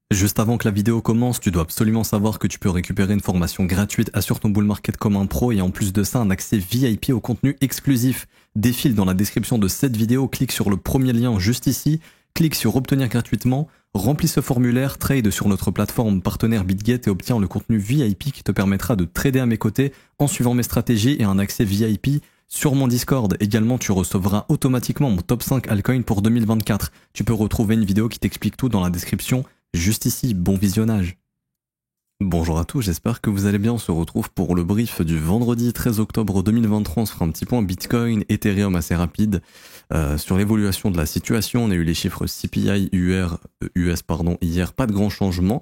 Juste avant que la vidéo commence, tu dois absolument savoir que tu peux récupérer une formation gratuite Assure ton bull market comme un pro et en plus de ça un accès VIP au contenu exclusif. Défile dans la description de cette vidéo, clique sur le premier lien juste ici, clique sur obtenir gratuitement, remplis ce formulaire, trade sur notre plateforme partenaire BitGet et obtiens le contenu VIP qui te permettra de trader à mes côtés en suivant mes stratégies et un accès VIP sur mon Discord. Également, tu recevras automatiquement mon top 5 altcoin pour 2024. Tu peux retrouver une vidéo qui t'explique tout dans la description juste ici. Bon visionnage. Bonjour à tous, j'espère que vous allez bien. On se retrouve pour le brief du vendredi 13 octobre 2023. On se fera un petit point Bitcoin, Ethereum assez rapide sur l'évolution de la situation. On a eu les chiffres CPI US hier, pas de grand changement.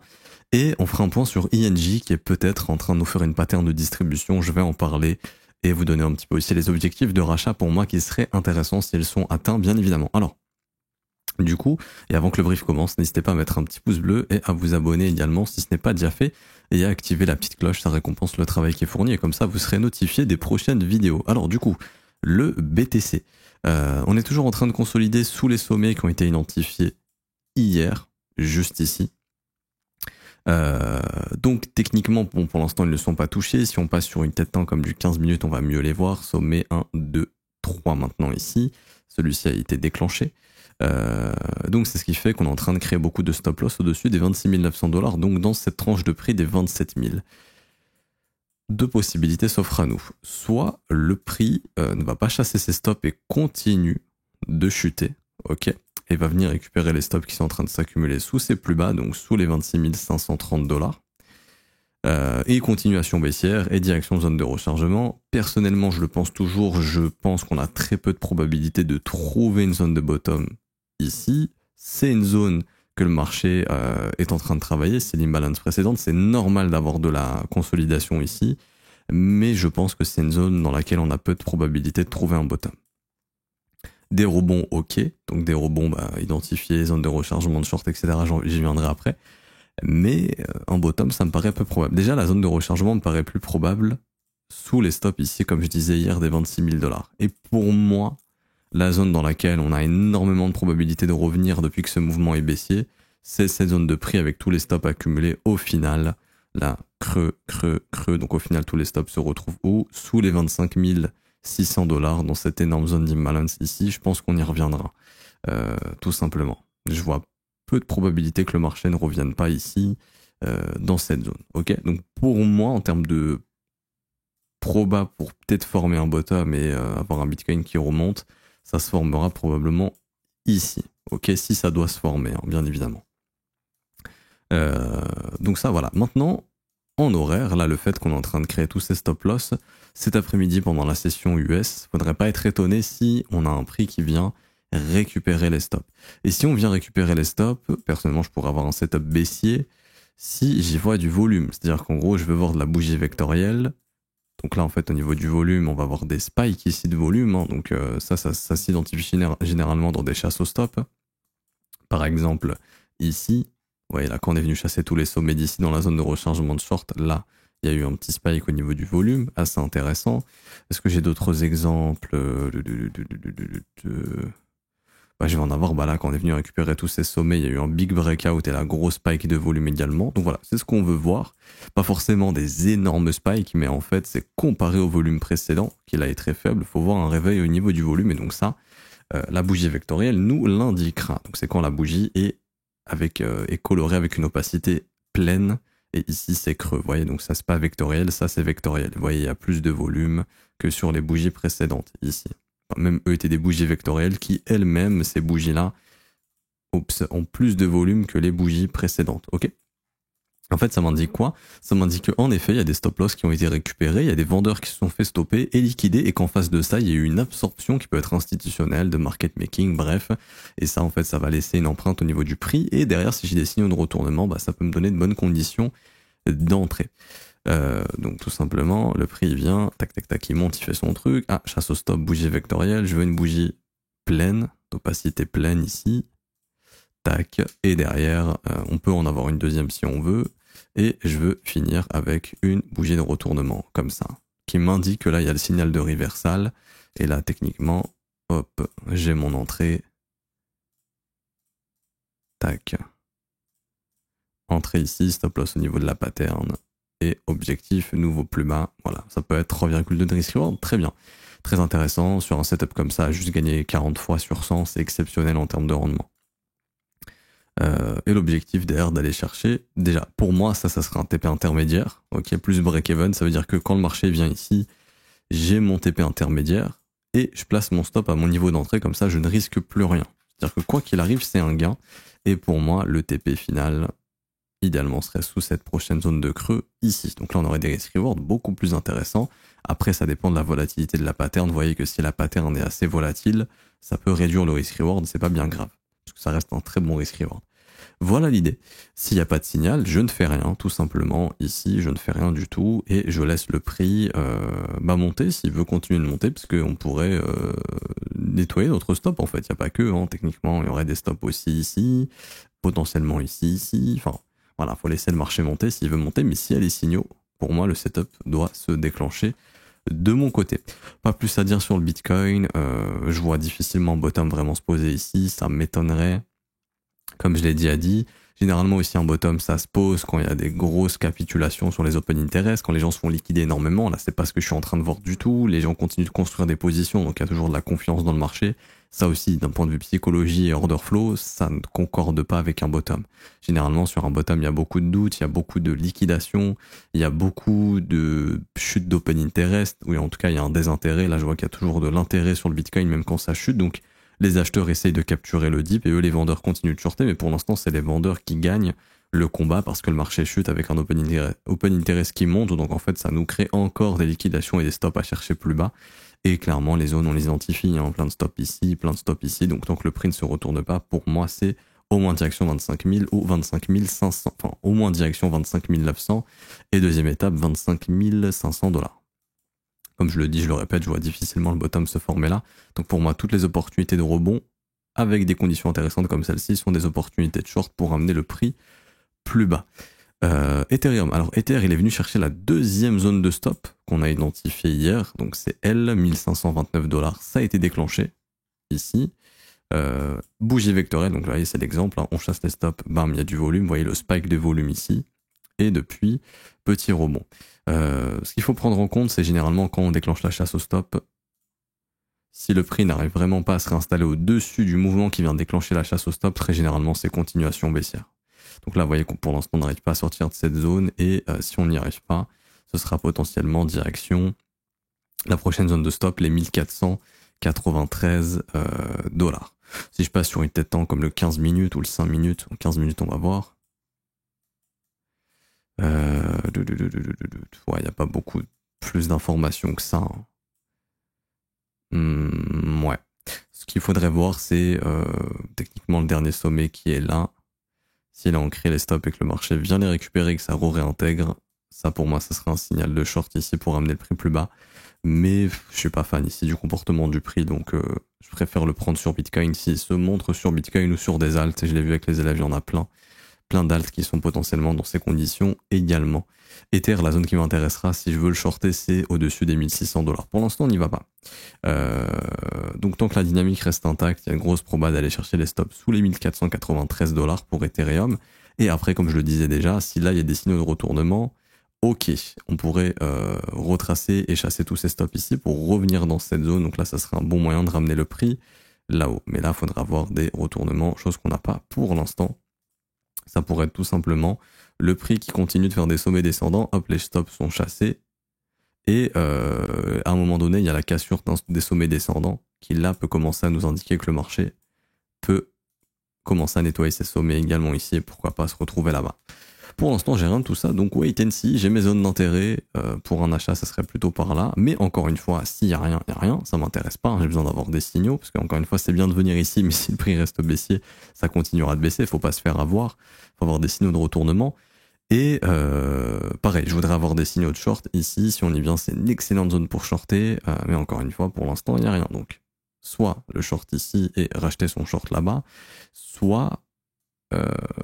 Et on fera un point sur ING qui est peut-être en train de nous faire une pattern de distribution. Je vais en parler et vous donner un petit peu aussi les objectifs de rachat pour moi qui seraient intéressants si ils sont atteints, bien évidemment. Alors, du coup, et avant que le brief commence, n'hésitez pas à mettre un petit pouce bleu et à vous abonner également si ce n'est pas déjà fait et à activer la petite cloche, ça récompense le travail qui est fourni et comme ça vous serez notifié des prochaines vidéos. Alors du coup, le BTC, on est toujours en train de consolider sous les sommets qui ont été identifiés hier, juste ici. Donc techniquement, bon, pour l'instant ils ne sont pas touchés. Si on passe sur une tête temps comme du 15 minutes, on va mieux les voir. Sommet 1, 2, 3 maintenant ici. Celui-ci a été déclenché. Donc c'est ce qui fait qu'on est en train de créer beaucoup de stop loss au-dessus des 26 900 $, donc dans cette tranche de prix des 27 000. Deux possibilités s'offrent à nous. Soit le prix ne va pas chasser ses stops et continue de chuter, ok, et va venir récupérer les stops qui sont en train de s'accumuler sous ses plus bas, donc sous les 26 530 $. Et continuation baissière et direction zone de rechargement. Personnellement, je le pense toujours, je pense qu'on a très peu de probabilité de trouver une zone de bottom ici. C'est une zone que le marché est en train de travailler, c'est l'imbalance précédente, c'est normal d'avoir de la consolidation ici, mais je pense que c'est une zone dans laquelle on a peu de probabilité de trouver un bottom. Des rebonds, ok, donc des rebonds identifiés, zone de rechargement de short, etc., j'y viendrai après. Mais en bottom, ça me paraît peu probable. Déjà, la zone de rechargement me paraît plus probable sous les stops ici, comme je disais hier, des 26 000 $. Et pour moi, la zone dans laquelle on a énormément de probabilité de revenir depuis que ce mouvement est baissier, c'est cette zone de prix avec tous les stops accumulés au final. Là, creux. Donc au final, tous les stops se retrouvent où? Sous les 25 600 $, dans cette énorme zone d'imbalance ici. Je pense qu'on y reviendra, tout simplement. Je vois peu de probabilité que le marché ne revienne pas ici, dans cette zone. Ok, donc pour moi, en termes de proba pour peut-être former un bottom et avoir un Bitcoin qui remonte, ça se formera probablement ici. Ok, si ça doit se former, hein, bien évidemment. Donc ça, voilà. Maintenant, en horaire, là, le fait qu'on est en train de créer tous ces stop-loss, cet après-midi pendant la session US, faudrait pas être étonné si on a un prix qui vient récupérer les stops. Et si on vient récupérer les stops, personnellement, je pourrais avoir un setup baissier si j'y vois du volume. C'est-à-dire qu'en gros, je veux voir de la bougie vectorielle. Donc là, en fait, au niveau du volume, on va avoir des spikes ici de volume. Hein. Donc ça s'identifie généralement dans des chasses au stop. Par exemple, ici, vous voyez là, quand on est venu chasser tous les sommets d'ici dans la zone de rechargement de short, là, il y a eu un petit spike au niveau du volume, assez intéressant. Est-ce que j'ai d'autres exemples? Je vais en avoir, là, quand on est venu récupérer tous ces sommets, il y a eu un big breakout et la grosse spike de volume également. Donc voilà, c'est ce qu'on veut voir. Pas forcément des énormes spikes, mais en fait, c'est comparé au volume précédent, qui là est très faible, il faut voir un réveil au niveau du volume. Et donc ça, la bougie vectorielle nous l'indiquera. Donc c'est quand la bougie est colorée avec une opacité pleine. Et ici, c'est creux. Vous voyez, donc ça, c'est pas vectoriel, ça, c'est vectoriel. Vous voyez, il y a plus de volume que sur les bougies précédentes, ici. Enfin, même eux étaient des bougies vectorielles qui, elles-mêmes, ces bougies-là, ont plus de volume que les bougies précédentes. Ok ? En fait, ça m'indique quoi? Ça m'indique qu'en effet, il y a des stop-loss qui ont été récupérés, il y a des vendeurs qui se sont fait stopper et liquider, et qu'en face de ça, il y a eu une absorption qui peut être institutionnelle, de market making, bref. Et ça, en fait, ça va laisser une empreinte au niveau du prix. Et derrière, si j'ai des signaux de retournement, ça peut me donner de bonnes conditions d'entrée. Donc tout simplement, le prix il vient, tac tac tac, il monte, il fait son truc. Ah, chasse au stop, bougie vectorielle, je veux une bougie pleine, d'opacité pleine ici. Tac, et derrière, on peut en avoir une deuxième si on veut. Et je veux finir avec une bougie de retournement, comme ça, qui m'indique que là, il y a le signal de reversal. Et là, techniquement, hop, j'ai mon entrée. Tac. entrée ici, stop loss au niveau de la pattern, et objectif nouveau plus bas. Voilà, ça peut être 3,2 de risk reward, très bien. Très intéressant, sur un setup comme ça, juste gagner 40 fois sur 100, c'est exceptionnel en termes de rendement. Et l'objectif derrière d'aller chercher, déjà pour moi ça sera un TP intermédiaire, ok, plus break-even, ça veut dire que quand le marché vient ici, j'ai mon TP intermédiaire et je place mon stop à mon niveau d'entrée, comme ça je ne risque plus rien. C'est-à-dire que quoi qu'il arrive, c'est un gain, et pour moi le TP final idéalement serait sous cette prochaine zone de creux ici. Donc là on aurait des risk rewards beaucoup plus intéressants. Après ça dépend de la volatilité de la pattern, vous voyez que si la pattern est assez volatile, ça peut réduire le risk reward, c'est pas bien grave, parce que ça reste un très bon risk reward. Voilà l'idée. S'il n'y a pas de signal, je ne fais rien, tout simplement. Ici, je ne fais rien du tout et je laisse le prix monter s'il veut continuer de monter, parce qu'on pourrait nettoyer notre stop en fait. Il n'y a pas que, hein, techniquement, il y aurait des stops aussi ici, potentiellement ici. Enfin, voilà, faut laisser le marché monter s'il veut monter, mais s'il y a les signaux, pour moi, le setup doit se déclencher de mon côté. Pas plus à dire sur le Bitcoin. Je vois difficilement bottom vraiment se poser ici, ça m'étonnerait. Comme je l'ai dit, généralement aussi un bottom ça se pose quand il y a des grosses capitulations sur les open interest, quand les gens se font liquider énormément. Là c'est pas ce que je suis en train de voir du tout, les gens continuent de construire des positions, donc il y a toujours de la confiance dans le marché. Ça aussi, d'un point de vue psychologie et order flow, ça ne concorde pas avec un bottom. Généralement sur un bottom il y a beaucoup de doutes, il y a beaucoup de liquidations, il y a beaucoup de chutes d'open interest, ou en tout cas il y a un désintérêt. Là je vois qu'il y a toujours de l'intérêt sur le Bitcoin même quand ça chute, donc les acheteurs essayent de capturer le dip et eux les vendeurs continuent de shorter, mais pour l'instant c'est les vendeurs qui gagnent le combat parce que le marché chute avec un open interest qui monte, donc en fait ça nous crée encore des liquidations et des stops à chercher plus bas, et clairement les zones on les identifie, hein, plein de stops ici, plein de stops ici, donc tant que le prix ne se retourne pas, pour moi c'est au moins direction 25 000 ou 25 500, enfin au moins direction 25 900 et deuxième étape 25 500 $. Comme je le dis, je le répète, je vois difficilement le bottom se former là. Donc pour moi, toutes les opportunités de rebond, avec des conditions intéressantes comme celle-ci, sont des opportunités de short pour amener le prix plus bas. Ethereum. Alors Ether, il est venu chercher la deuxième zone de stop qu'on a identifiée hier. Donc c'est L, 1529 $. Ça a été déclenché ici. Bougie vectorielle, donc vous voyez, c'est l'exemple. Hein. On chasse les stops, bam, il y a du volume. Vous voyez le spike de volume ici. Et depuis, petit rebond. Ce qu'il faut prendre en compte, c'est généralement quand on déclenche la chasse au stop, si le prix n'arrive vraiment pas à se réinstaller au-dessus du mouvement qui vient de déclencher la chasse au stop, très généralement c'est continuation baissière. Donc là, vous voyez qu'on pour l'instant on n'arrive pas à sortir de cette zone, et si on n'y arrive pas, ce sera potentiellement direction la prochaine zone de stop, les 1493 $. Si je passe sur une tête temps comme le 15 minutes ou le 5 minutes, en 15 minutes on va voir. Ouais, il n'y a pas beaucoup plus d'informations que ça. Ouais. Ce qu'il faudrait voir, c'est techniquement le dernier sommet qui est là. S'il a ancré les stops et que le marché vient les récupérer et que ça réintègre, ça pour moi, ça serait un signal de short ici pour amener le prix plus bas. Mais je suis pas fan ici du comportement du prix, donc je préfère le prendre sur Bitcoin s'il se montre sur Bitcoin ou sur des alts. Et je l'ai vu avec les élèves, il y en a plein d'alts qui sont potentiellement dans ces conditions également. Ether, la zone qui m'intéressera si je veux le shorter, c'est au-dessus des 1600 $. Pour l'instant, on n'y va pas. Donc tant que la dynamique reste intacte, il y a une grosse proba d'aller chercher les stops sous les 1493 $ pour Ethereum. Et après, comme je le disais déjà, si là il y a des signaux de retournement, ok, on pourrait retracer et chasser tous ces stops ici pour revenir dans cette zone. Donc là, ça serait un bon moyen de ramener le prix là-haut. Mais là, il faudra avoir des retournements, chose qu'on n'a pas pour l'instant. Ça pourrait être tout simplement le prix qui continue de faire des sommets descendants, hop, les stops sont chassés, et à un moment donné, il y a la cassure des sommets descendants, qui là peut commencer à nous indiquer que le marché peut commencer à nettoyer ses sommets également ici, et pourquoi pas se retrouver là-bas. Pour l'instant, j'ai rien de tout ça, donc wait and see, j'ai mes zones d'intérêt, pour un achat, ça serait plutôt par là, mais encore une fois, s'il y a rien, ça m'intéresse pas, hein, j'ai besoin d'avoir des signaux, parce qu'encore une fois, c'est bien de venir ici, mais si le prix reste baissier, ça continuera de baisser, faut pas se faire avoir, faut avoir des signaux de retournement, et pareil, je voudrais avoir des signaux de short ici, si on y vient, c'est une excellente zone pour shorter, mais encore une fois, pour l'instant, il n'y a rien, donc soit le short ici et racheter son short là-bas, soit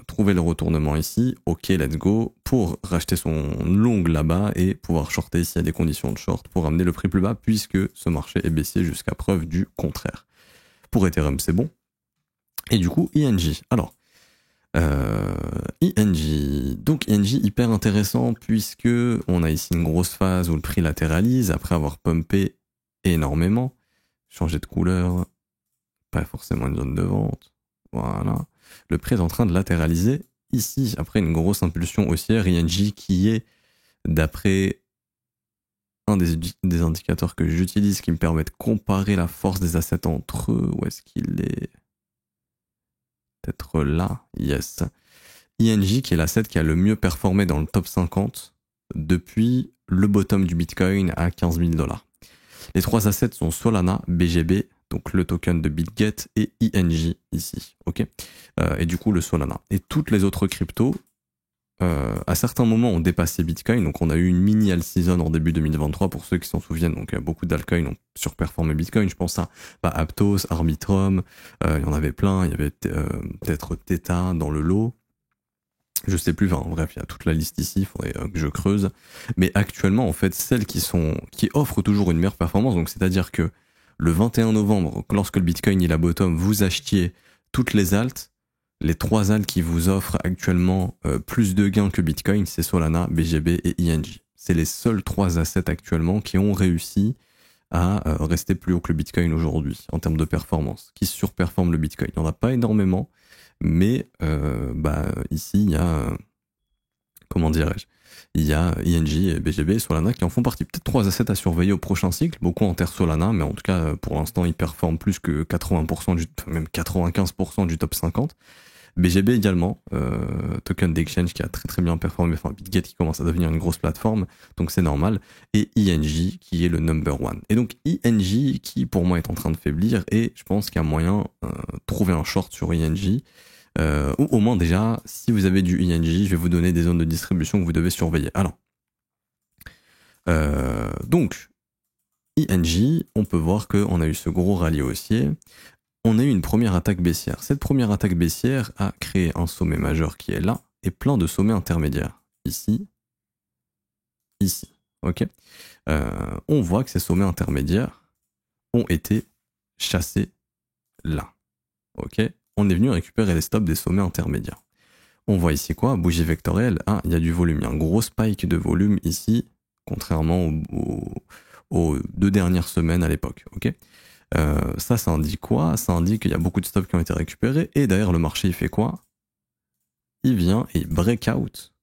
trouver le retournement ici, ok let's go, pour racheter son long là-bas et pouvoir shorter s'il y a des conditions de short pour amener le prix plus bas, puisque ce marché est baissier jusqu'à preuve du contraire. Pour Ethereum c'est bon. Et du coup ING, alors ING, Donc INJ hyper intéressant puisque on a ici une grosse phase où le prix latéralise après avoir pumpé énormément, changé de couleur, pas forcément une zone de vente. Voilà. Le prix est en train de latéraliser ici après une grosse impulsion haussière. INJ qui est, d'après un des indicateurs que j'utilise qui me permet de comparer la force des assets entre eux, où est-ce qu'il est? Peut-être là, yes. INJ qui est l'asset qui a le mieux performé dans le top 50 depuis le bottom du Bitcoin à 15 000 $. Les trois assets sont Solana, BGB, donc le token de BitGet, et INJ ici, ok. Et du coup le Solana. Et toutes les autres cryptos, à certains moments, ont dépassé Bitcoin. Donc on a eu une mini all season en début 2023 pour ceux qui s'en souviennent. Donc beaucoup d'altcoins ont surperformé Bitcoin. Je pense à Aptos, Arbitrum, il y en avait plein. Il y avait peut-être Theta dans le lot. Je sais plus, enfin, bref, il y a toute la liste ici, il faudrait que je creuse. Mais actuellement, en fait, celles qui offrent toujours une meilleure performance, donc c'est-à-dire que le 21 novembre, lorsque le Bitcoin il a bottom, vous achetiez toutes les alts, les trois alts qui vous offrent actuellement plus de gains que Bitcoin, c'est Solana, BGB et INJ. C'est les seuls trois assets actuellement qui ont réussi à rester plus haut que le Bitcoin aujourd'hui, en termes de performance, qui surperforment le Bitcoin. Il n'y en a pas énormément, mais ici, il y a, comment dirais-je, il y a INJ, BGB et Solana qui en font partie. Peut-être trois assets à surveiller au prochain cycle, beaucoup en terre Solana, mais en tout cas, pour l'instant, ils performent plus que 80%, même 95% du top 50. BGB également, token d'exchange qui a très très bien performé, enfin BitGet qui commence à devenir une grosse plateforme, donc c'est normal, et INJ qui est le number one. Et donc INJ qui pour moi est en train de faiblir, et je pense qu'il y a moyen de trouver un short sur INJ, ou au moins déjà, si vous avez du INJ, je vais vous donner des zones de distribution que vous devez surveiller. Alors, donc, INJ, on peut voir qu'on a eu ce gros rallye haussier. On a eu une première attaque baissière. Cette première attaque baissière a créé un sommet majeur qui est là et plein de sommets intermédiaires. Ici, ici. Ok. On voit que ces sommets intermédiaires ont été chassés là. Ok. On est venu récupérer les stops des sommets intermédiaires. On voit ici quoi? Bougie vectorielle. Ah, il y a du volume. Il y a un gros spike de volume ici, contrairement aux 2 dernières semaines à l'époque. Ok. Ça indique quoi? Ça indique qu'il y a beaucoup de stops qui ont été récupérés. Et d'ailleurs, le marché, il fait quoi? Il vient et break out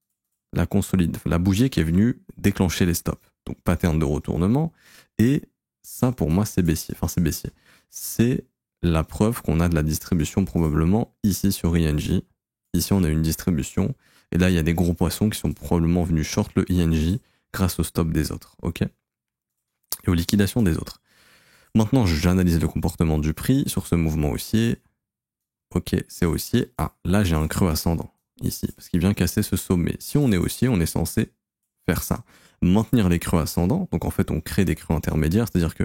la consolide, la bougie qui est venue déclencher les stops. Donc, pattern de retournement. Et ça, pour moi, c'est baissier. Enfin, c'est baissier. C'est la preuve qu'on a de la distribution probablement ici sur INJ. Ici, on a une distribution. Et là, il y a des gros poissons qui sont probablement venus short le INJ grâce au stop des autres. OK? Et aux liquidations des autres. Maintenant, j'analyse le comportement du prix sur ce mouvement haussier. Ok, c'est haussier. Ah, là, j'ai un creux ascendant, ici, parce qu'il vient casser ce sommet. Si on est haussier, on est censé faire ça. Maintenir les creux ascendants. Donc, en fait, on crée des creux intermédiaires. C'est-à-dire que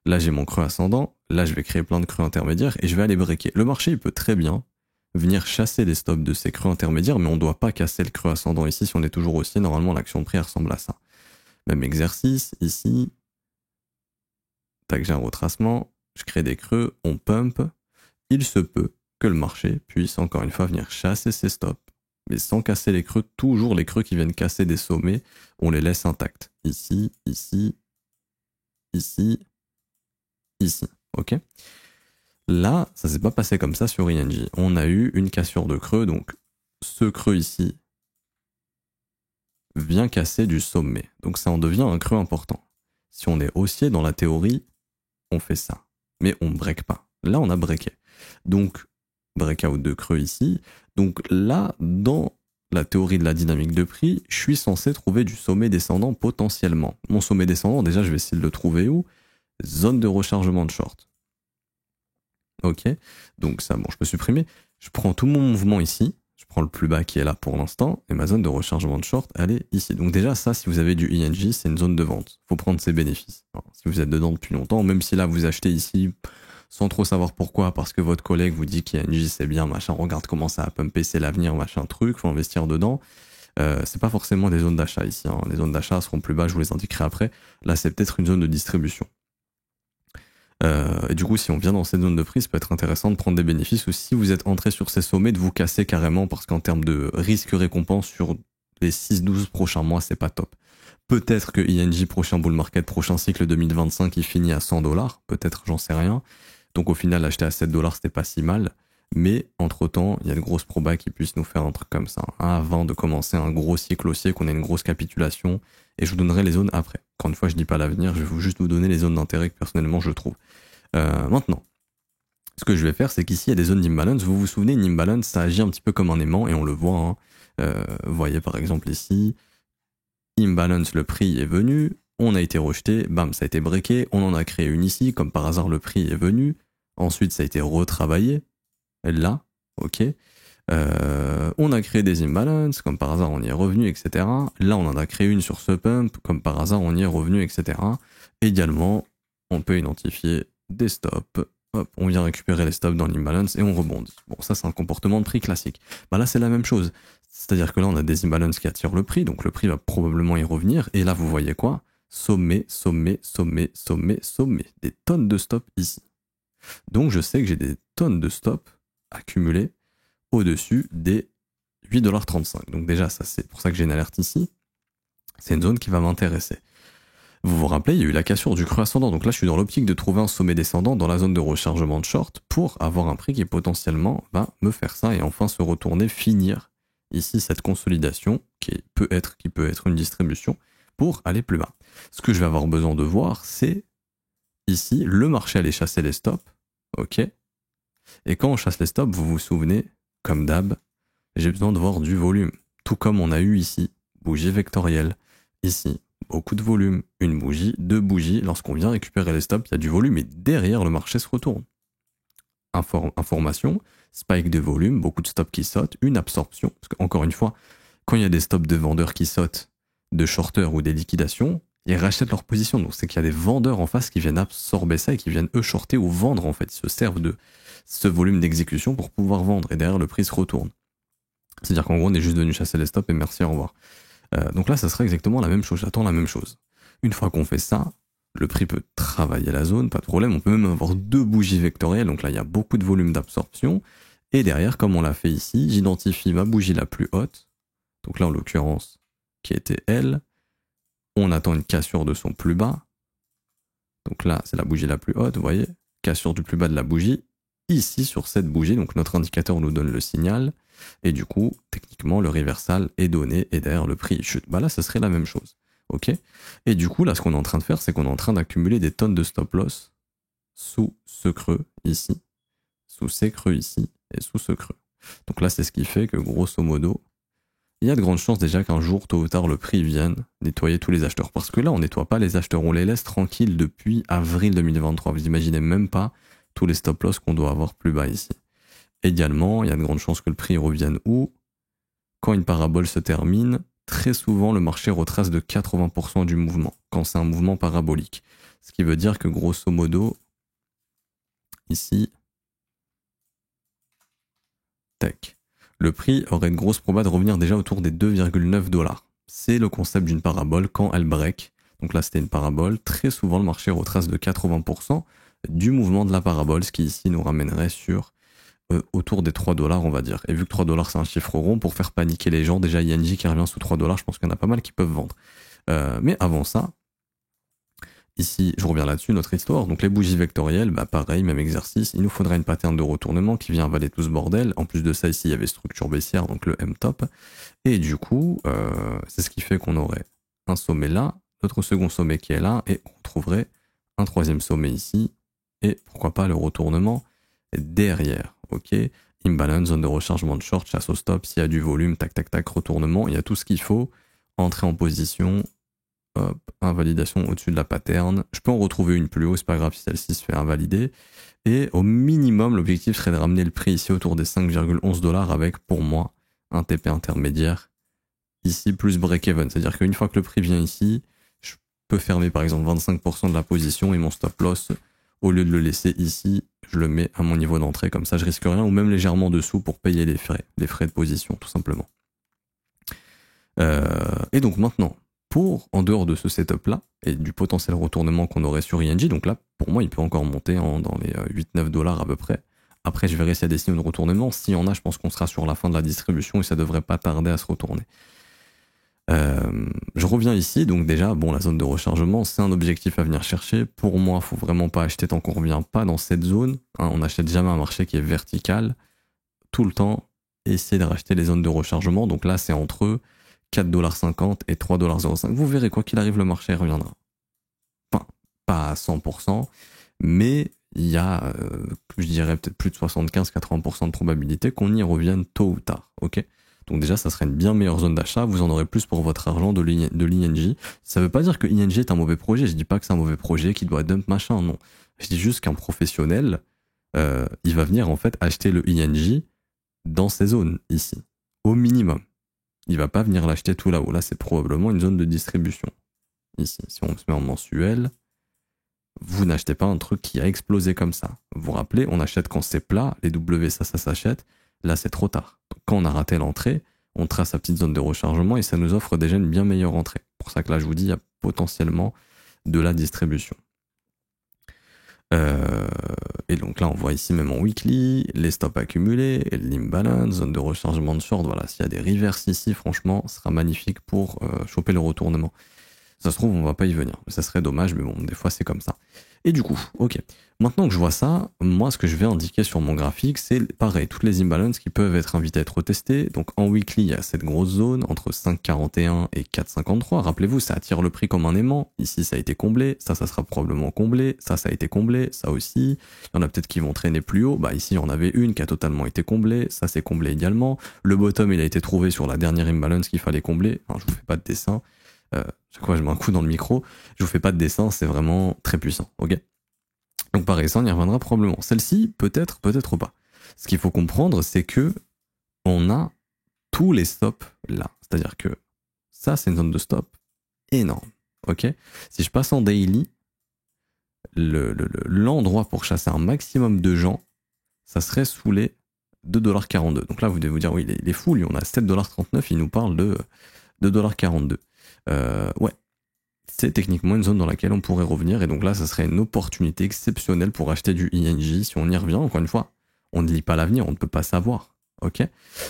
là, j'ai mon creux ascendant. Là, je vais créer plein de creux intermédiaires et je vais aller breaker. Le marché, il peut très bien venir chasser les stops de ces creux intermédiaires, mais on ne doit pas casser le creux ascendant ici. Si on est toujours haussier, normalement, l'action de prix ressemble à ça. Même exercice, ici. Tac, j'ai un retracement, je crée des creux, on pump. Il se peut que le marché puisse encore une fois venir chasser ses stops, mais sans casser les creux. Toujours les creux qui viennent casser des sommets, on les laisse intacts. Ici, ici, ici, ici. Ok. Là, ça s'est pas passé comme ça sur INJ. On a eu une cassure de creux, donc ce creux ici vient casser du sommet. Donc ça en devient un creux important. Si on est haussier dans la théorie, on fait ça. Mais on ne break pas. Là, on a breaké. Donc, breakout de creux ici. Donc là, dans la théorie de la dynamique de prix, je suis censé trouver du sommet descendant potentiellement. Mon sommet descendant, déjà, je vais essayer de le trouver où? Zone de rechargement de short. Ok. Donc ça, bon, je peux supprimer. Je prends tout mon mouvement ici. Je prends le plus bas qui est là pour l'instant. Et ma zone de rechargement de short, elle est ici. Donc déjà, ça, si vous avez du INJ, c'est une zone de vente. Faut prendre ses bénéfices. Alors, si vous êtes dedans depuis longtemps, même si là, vous achetez ici sans trop savoir pourquoi, parce que votre collègue vous dit qu'INJ, c'est bien, machin, regarde comment ça a pumpé, c'est l'avenir, machin, truc, faut investir dedans. C'est pas forcément des zones d'achat ici. Hein. Les zones d'achat seront plus bas, je vous les indiquerai après. Là, c'est peut-être une zone de distribution. Et du coup, si on vient dans cette zone de prix, ça peut être intéressant de prendre des bénéfices, ou si vous êtes entré sur ces sommets, de vous casser carrément, parce qu'en termes de risque-récompense sur les 6-12 prochains mois, c'est pas top. Peut-être que ING, prochain bull market, prochain cycle 2025, il finit à 100 dollars. Peut-être, j'en sais rien. Donc au final, acheter à 7 dollars, c'était pas si mal. Mais entre-temps, il y a de grosses probas qui puissent nous faire un truc comme ça, hein, avant de commencer un gros cycle haussier, qu'on ait une grosse capitulation. Et je vous donnerai les zones après. Encore une fois, je dis pas l'avenir, je vais juste vous donner les zones d'intérêt que personnellement je trouve. Maintenant, ce que je vais faire, c'est qu'ici, il y a des zones d'imbalance. Vous vous souvenez, une imbalance, ça agit un petit peu comme un aimant, et on le voit. Hein. Vous voyez par exemple ici, imbalance, le prix est venu, on a été rejeté, bam, ça a été breaké, on en a créé une ici, comme par hasard, le prix est venu. Ensuite, ça a été retravaillé. Là, ok. On a créé des imbalances, comme par hasard on y est revenu, etc. Là, on en a créé une sur ce pump, comme par hasard on y est revenu, etc. Également, on peut identifier des stops. Hop, on vient récupérer les stops dans l'imbalance et on rebondit. Bon, ça c'est un comportement de prix classique. Bah là, c'est la même chose. C'est-à-dire que là, on a des imbalances qui attirent le prix, donc le prix va probablement y revenir. Et là, vous voyez quoi? Sommet, sommet, sommet, sommet, sommet. Des tonnes de stops ici. Donc, je sais que j'ai des tonnes de stops accumulés au-dessus des 8,35$. Donc déjà, ça c'est pour ça que j'ai une alerte ici. C'est une zone qui va m'intéresser. Vous vous rappelez, il y a eu la cassure du creux ascendant. Donc là, je suis dans l'optique de trouver un sommet descendant dans la zone de rechargement de short pour avoir un prix qui potentiellement va me faire ça et enfin se retourner, finir ici cette consolidation qui peut être une distribution pour aller plus bas. Ce que je vais avoir besoin de voir, c'est ici le marché aller chasser les stops. Ok. Et quand on chasse les stops, vous vous souvenez, comme d'hab, j'ai besoin de voir du volume. Tout comme on a eu ici, bougie vectorielle. Ici, beaucoup de volume. Une bougie, deux bougies. Lorsqu'on vient récupérer les stops, il y a du volume et derrière, le marché se retourne. Information, spike de volume, beaucoup de stops qui sautent, une absorption. Parce qu'encore une fois, quand il y a des stops de vendeurs qui sautent, de shorteurs ou des liquidations, ils rachètent leur position. Donc c'est qu'il y a des vendeurs en face qui viennent absorber ça et qui viennent eux shorter ou vendre en fait. Ils se servent de ce volume d'exécution pour pouvoir vendre et derrière le prix se retourne. C'est-à-dire qu'en gros on est juste venu chasser les stops et merci, au revoir. Donc là ça serait exactement la même chose, j'attends la même chose. Une fois qu'on fait ça, le prix peut travailler la zone, pas de problème, on peut même avoir deux bougies vectorielles, donc là il y a beaucoup de volume d'absorption. Et derrière, comme on l'a fait ici, j'identifie ma bougie la plus haute, donc là en l'occurrence qui était elle. On attend une cassure de son plus bas. Donc là, c'est la bougie la plus haute, vous voyez. Cassure du plus bas de la bougie. Ici, sur cette bougie, donc notre indicateur nous donne le signal. Et du coup, techniquement, le reversal est donné et derrière le prix chute. Bah là, ça serait la même chose. Ok. Et du coup, là, ce qu'on est en train de faire, c'est qu'on est en train d'accumuler des tonnes de stop loss sous ce creux ici, sous ces creux ici et sous ce creux. Donc là, c'est ce qui fait que grosso modo, il y a de grandes chances déjà qu'un jour, tôt ou tard, le prix vienne nettoyer tous les acheteurs. Parce que là, on nettoie pas les acheteurs, on les laisse tranquilles depuis avril 2023. Vous imaginez même pas tous les stop loss qu'on doit avoir plus bas ici. Également, il y a de grandes chances que le prix revienne où? Quand une parabole se termine, très souvent, le marché retrace de 80% du mouvement, quand c'est un mouvement parabolique. Ce qui veut dire que grosso modo, ici, tac. Le prix aurait une grosse probabilité de revenir déjà autour des 2,9$. C'est le concept d'une parabole quand elle break. Donc là, c'était une parabole. Très souvent, le marché retrace de 80% du mouvement de la parabole, ce qui ici nous ramènerait sur autour des 3$, on va dire. Et vu que 3$, c'est un chiffre rond, pour faire paniquer les gens, déjà ING qui revient sous 3$, je pense qu'il y en a pas mal qui peuvent vendre. Mais avant ça, ici, je reviens là-dessus, notre histoire. Donc les bougies vectorielles, bah pareil, même exercice. Il nous faudra une pattern de retournement qui vient avaler tout ce bordel. En plus de ça, ici, il y avait structure baissière, donc le M-top. Et du coup, c'est ce qui fait qu'on aurait un sommet là, notre second sommet qui est là, et on trouverait un troisième sommet ici, et pourquoi pas le retournement derrière. Ok, imbalance, zone de rechargement de short, chasse au stop, s'il y a du volume, tac, tac, tac, retournement, il y a tout ce qu'il faut. Entrer en position. Hop, invalidation au-dessus de la pattern. Je peux en retrouver une plus haut, c'est pas grave si celle-ci se fait invalider. Et au minimum, l'objectif serait de ramener le prix ici autour des 5,11$ avec, pour moi, un TP intermédiaire ici plus break-even. C'est-à-dire qu'une fois que le prix vient ici, je peux fermer par exemple 25% de la position et mon stop loss, au lieu de le laisser ici, je le mets à mon niveau d'entrée. Comme ça, je risque rien ou même légèrement dessous pour payer les frais de position, tout simplement. Et donc maintenant, pour, en dehors de ce setup-là, et du potentiel retournement qu'on aurait sur ING, donc là, pour moi, il peut encore monter dans les 8-9$ à peu près. Après, je verrai s'il y a des signaux de retournement. S'il y en a, je pense qu'on sera sur la fin de la distribution et ça devrait pas tarder à se retourner. Je reviens ici, donc déjà, bon, la zone de rechargement, c'est un objectif à venir chercher. Pour moi, faut vraiment pas acheter tant qu'on revient pas dans cette zone. Hein, on n'achète jamais un marché qui est vertical. Tout le temps, essayez de racheter les zones de rechargement. Donc là, c'est entre 4,50$ et 3,05$. Vous verrez, quoi qu'il arrive, le marché reviendra. Enfin, pas à 100%, mais il y a, je dirais peut-être plus de 75-80% de probabilité qu'on y revienne tôt ou tard. Ok ? Donc déjà, ça serait une bien meilleure zone d'achat. Vous en aurez plus pour votre argent de l'INJ. Ça veut pas dire que ING est un mauvais projet. Je dis pas que c'est un mauvais projet qui doit dump machin. Non. Je dis juste qu'un professionnel, il va venir en fait acheter le INJ dans ces zones ici, au minimum. Il va pas venir l'acheter tout là-haut. Là, c'est probablement une zone de distribution. Ici, si on se met en mensuel, vous n'achetez pas un truc qui a explosé comme ça. Vous vous rappelez, on achète quand c'est plat, les W, ça s'achète. Là, c'est trop tard. Donc, quand on a raté l'entrée, on trace sa petite zone de rechargement et ça nous offre déjà une bien meilleure entrée. C'est pour ça que là, je vous dis, il y a potentiellement de la distribution. Et donc là, on voit ici même en weekly, les stops accumulés, l'imbalance, zone de rechargement de short. Voilà, s'il y a des reverses ici, franchement, ce sera magnifique pour choper le retournement. Ça se trouve, on va pas y venir. Ça serait dommage, mais bon, des fois, c'est comme ça. Et du coup, ok. Maintenant que je vois ça, moi, ce que je vais indiquer sur mon graphique, c'est pareil, toutes les imbalances qui peuvent être invitées à être testées. Donc, en weekly, il y a cette grosse zone entre 5,41 et 4,53. Rappelez-vous, ça attire le prix comme un aimant. Ici, ça a été comblé. Ça sera probablement comblé. Ça a été comblé. Ça aussi. Il y en a peut-être qui vont traîner plus haut. Bah, ici, il y en avait une qui a totalement été comblée. Ça, c'est comblé également. Le bottom, il a été trouvé sur la dernière imbalance qu'il fallait combler. Enfin, je vous fais pas de dessin. Chaque fois je mets un coup dans le micro, je vous fais pas de dessin, c'est vraiment très puissant, ok? Donc pareil, ça on y reviendra probablement. Celle-ci, peut-être, peut-être pas. Ce qu'il faut comprendre, c'est que on a tous les stops là. C'est-à-dire que ça, c'est une zone de stop énorme, ok? Si je passe en daily, l'endroit pour chasser un maximum de gens, ça serait sous les 2,42$. Donc là, vous devez vous dire, oui, il est fou, lui, on a 7,39$, il nous parle de 2,42$. Ouais, c'est techniquement une zone dans laquelle on pourrait revenir, et donc là, ça serait une opportunité exceptionnelle pour acheter du INJ. Si on y revient, encore une fois, on ne lit pas l'avenir, on ne peut pas savoir, ok? Mais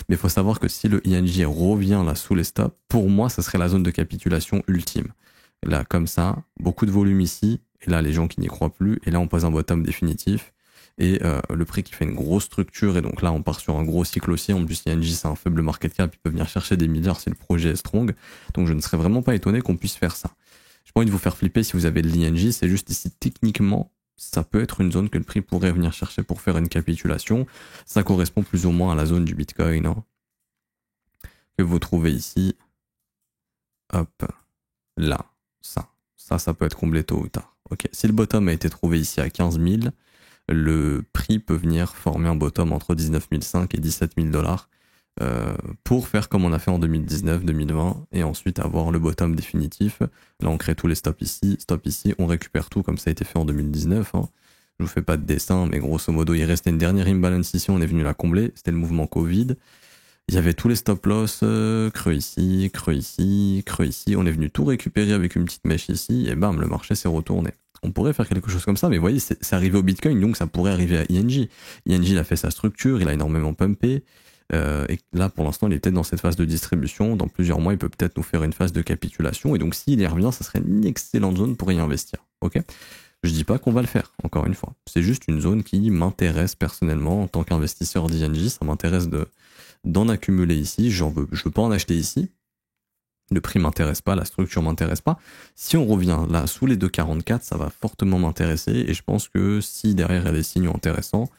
il faut savoir que si le INJ revient là sous les stops, pour moi, ça serait la zone de capitulation ultime. Là, comme ça, beaucoup de volume ici, et là, les gens qui n'y croient plus, et là, on pose un bottom définitif, et le prix qui fait une grosse structure, et donc là, on part sur un gros cycle aussi. En plus, INJ, c'est un faible market cap, il peut venir chercher des milliards si le projet est strong, donc je ne serais vraiment pas étonné qu'on puisse faire ça. J'ai pas envie de vous faire flipper si vous avez de l'INJ, c'est juste ici, techniquement, ça peut être une zone que le prix pourrait venir chercher pour faire une capitulation. Ça correspond plus ou moins à la zone du Bitcoin, hein, que vous trouvez ici. Hop, là, ça peut être comblé tôt ou tard. Ok, si le bottom a été trouvé ici à 15 000, le prix peut venir former un bottom entre 19 500 et 17 000$ pour faire comme on a fait en 2019-2020 et ensuite avoir le bottom définitif. Là, on crée tous les stops ici, on récupère tout comme ça a été fait en 2019. Hein. Je vous fais pas de dessin, mais grosso modo, il restait une dernière imbalance ici, on est venu la combler. C'était le mouvement Covid. Il y avait tous les stop loss, creux ici, creux ici, creux ici. On est venu tout récupérer avec une petite mèche ici et bam, le marché s'est retourné. On pourrait faire quelque chose comme ça, mais vous voyez, c'est arrivé au Bitcoin, donc ça pourrait arriver à INJ. INJ, il a fait sa structure, il a énormément pumpé. Et là, pour l'instant, il est peut-être dans cette phase de distribution. Dans plusieurs mois, il peut peut-être nous faire une phase de capitulation. Et donc, s'il y revient, ça serait une excellente zone pour y investir. Ok ? Je dis pas qu'on va le faire, encore une fois. C'est juste une zone qui m'intéresse personnellement en tant qu'investisseur d'INJ. Ça m'intéresse d'en accumuler ici. Je veux pas en acheter ici. Le prix m'intéresse pas, la structure m'intéresse pas. Si on revient là sous les 2,44, ça va fortement m'intéresser. Et je pense que si derrière il y a des signaux intéressants,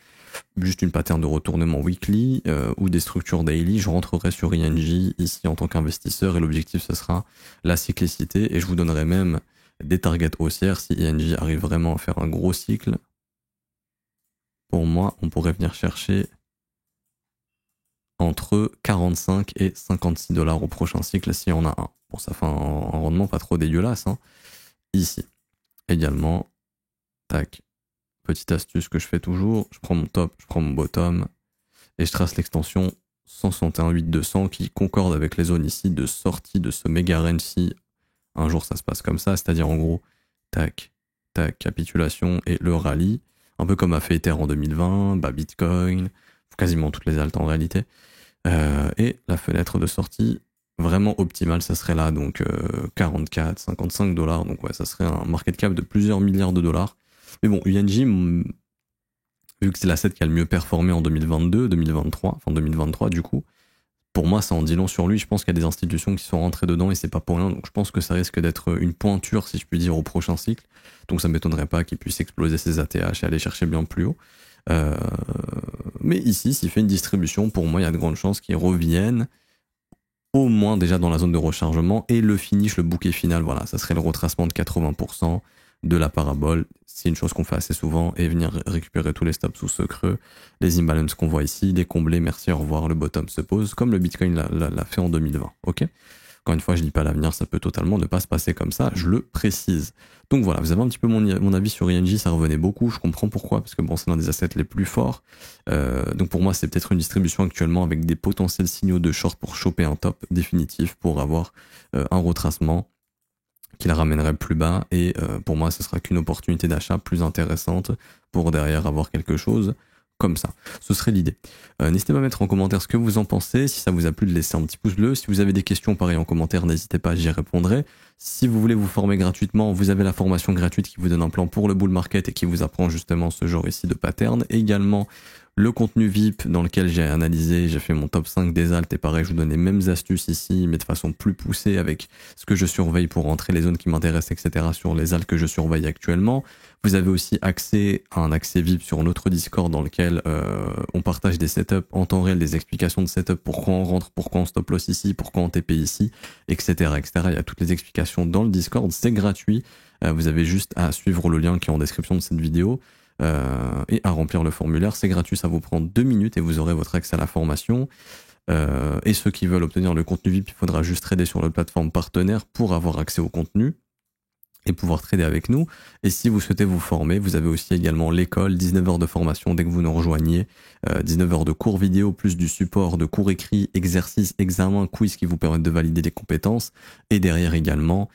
juste une pattern de retournement weekly ou des structures daily, je rentrerai sur INJ ici en tant qu'investisseur et l'objectif ce sera la cyclicité et je vous donnerai même des targets haussières si INJ arrive vraiment à faire un gros cycle. Pour moi, on pourrait venir chercher entre 45 et 56$ au prochain cycle s'il y en a un. Bon, ça fait un rendement pas trop dégueulasse. Hein. Ici, également, tac, petite astuce que je fais toujours, je prends mon top, je prends mon bottom et je trace l'extension 161.8.200 qui concorde avec les zones ici de sortie de ce méga range si un jour ça se passe comme ça, c'est-à-dire en gros, tac, tac, capitulation et le rallye, un peu comme a fait Ether en 2020, bah Bitcoin, quasiment toutes les altes en réalité, et la fenêtre de sortie vraiment optimal, ça serait là, donc 44, 55 $. Donc ouais, ça serait un market cap de plusieurs milliards de dollars. Mais bon, UNJ, vu que c'est l'asset qui a le mieux performé en 2022, 2023, enfin 2023 du coup, pour moi, ça en dit long sur lui. Je pense qu'il y a des institutions qui sont rentrées dedans et c'est pas pour rien. Donc je pense que ça risque d'être une pointure, si je puis dire, au prochain cycle. Donc ça m'étonnerait pas qu'il puisse exploser ses ATH et aller chercher bien plus haut. Mais ici, s'il fait une distribution, pour moi, il y a de grandes chances qu'il revienne au moins déjà dans la zone de rechargement et le finish, le bouquet final, voilà, ça serait le retracement de 80% de la parabole. C'est une chose qu'on fait assez souvent et venir récupérer tous les stops sous ce creux, les imbalances qu'on voit ici, les combler, merci, au revoir, le bottom se pose comme le Bitcoin l'a fait en 2020, ok? Encore une fois, je dis pas l'avenir, ça peut totalement ne pas se passer comme ça, je le précise. Donc voilà, vous avez un petit peu mon avis sur INJ, ça revenait beaucoup, je comprends pourquoi, parce que bon, c'est l'un des assets les plus forts. Donc pour moi, c'est peut-être une distribution actuellement avec des potentiels signaux de short pour choper un top définitif, pour avoir un retracement qui la ramènerait plus bas, et pour moi, ce sera qu'une opportunité d'achat plus intéressante pour derrière avoir quelque chose comme ça. Ce serait l'idée. N'hésitez pas à mettre en commentaire ce que vous en pensez. Si ça vous a plu, de laisser un petit pouce bleu. Si vous avez des questions, pareil en commentaire, n'hésitez pas, j'y répondrai. Si vous voulez vous former gratuitement, vous avez la formation gratuite qui vous donne un plan pour le bull market et qui vous apprend justement ce genre ici de pattern. Également, le contenu VIP dans lequel j'ai analysé, j'ai fait mon top 5 des alts et pareil, je vous donne les mêmes astuces ici, mais de façon plus poussée avec ce que je surveille pour rentrer les zones qui m'intéressent, etc. sur les alts que je surveille actuellement. Vous avez aussi accès à un accès VIP sur notre Discord dans lequel on partage des setups en temps réel, des explications de setup, pourquoi on rentre, pourquoi on stop loss ici, pourquoi on TP ici, etc., etc. Il y a toutes les explications dans le Discord, c'est gratuit. Vous avez juste à suivre le lien qui est en description de cette vidéo. Et à remplir le formulaire, c'est gratuit, ça vous prend 2 minutes et vous aurez votre accès à la formation. Et ceux qui veulent obtenir le contenu VIP, il faudra juste trader sur notre plateforme partenaire pour avoir accès au contenu et pouvoir trader avec nous. Et si vous souhaitez vous former, vous avez aussi également l'école, 19 heures de formation dès que vous nous rejoignez, 19 heures de cours vidéo, plus du support de cours écrits, exercices, examens, quiz qui vous permettent de valider les compétences, et derrière également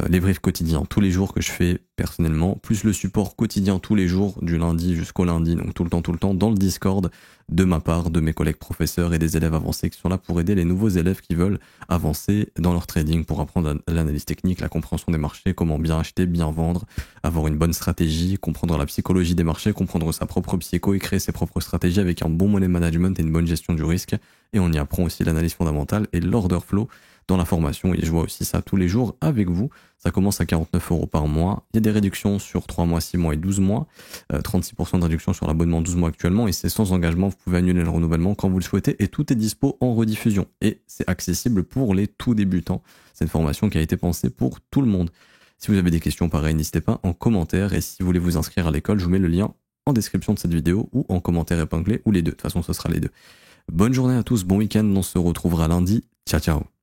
les briefs quotidiens tous les jours que je fais personnellement, plus le support quotidien tous les jours du lundi jusqu'au lundi, donc tout le temps dans le Discord de ma part, de mes collègues professeurs et des élèves avancés qui sont là pour aider les nouveaux élèves qui veulent avancer dans leur trading, pour apprendre l'analyse technique, la compréhension des marchés, comment bien acheter, bien vendre, avoir une bonne stratégie, comprendre la psychologie des marchés, comprendre sa propre psycho et créer ses propres stratégies avec un bon money management et une bonne gestion du risque. Et on y apprend aussi l'analyse fondamentale et l'order flow dans la formation, et je vois aussi ça tous les jours avec vous. Ça commence à 49 € par mois. Il y a des réductions sur 3 mois, 6 mois et 12 mois. 36% de réduction sur l'abonnement 12 mois actuellement, et c'est sans engagement. Vous pouvez annuler le renouvellement quand vous le souhaitez, et tout est dispo en rediffusion. Et c'est accessible pour les tout débutants. C'est une formation qui a été pensée pour tout le monde. Si vous avez des questions, pareil, n'hésitez pas en commentaire. Et si vous voulez vous inscrire à l'école, je vous mets le lien en description de cette vidéo ou en commentaire épinglé, ou les deux. De toute façon, ce sera les deux. Bonne journée à tous, bon week-end. On se retrouvera lundi. Ciao, ciao.